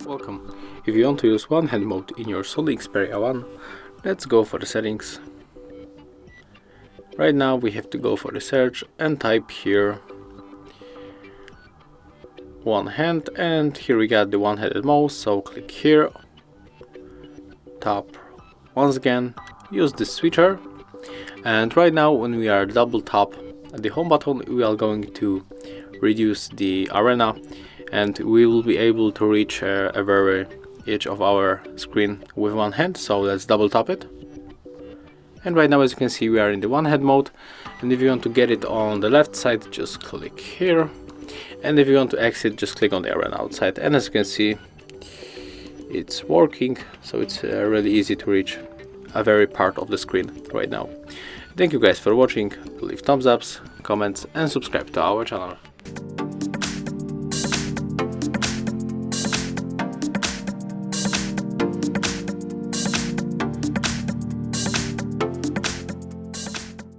Welcome. If you want to use one hand mode in your SONY Xperia 1, let's go for the settings. Right now we have to go for the search and type here one hand, and here we got the one-handed mouse, so click here, tap once again, use the switcher, and right now when we are double tap the home button, we are going to reduce the arena and we will be able to reach a very edge of our screen with one hand. So let's double tap it, and right now as you can see we are in the one hand mode, and if you want to get it on the left side, just click here, and if you want to exit, just click on the arena outside, and as you can see it's working, so it's really easy to reach a very part of the screen right now. Thank you guys for watching, leave thumbs ups, comments and subscribe to our channel.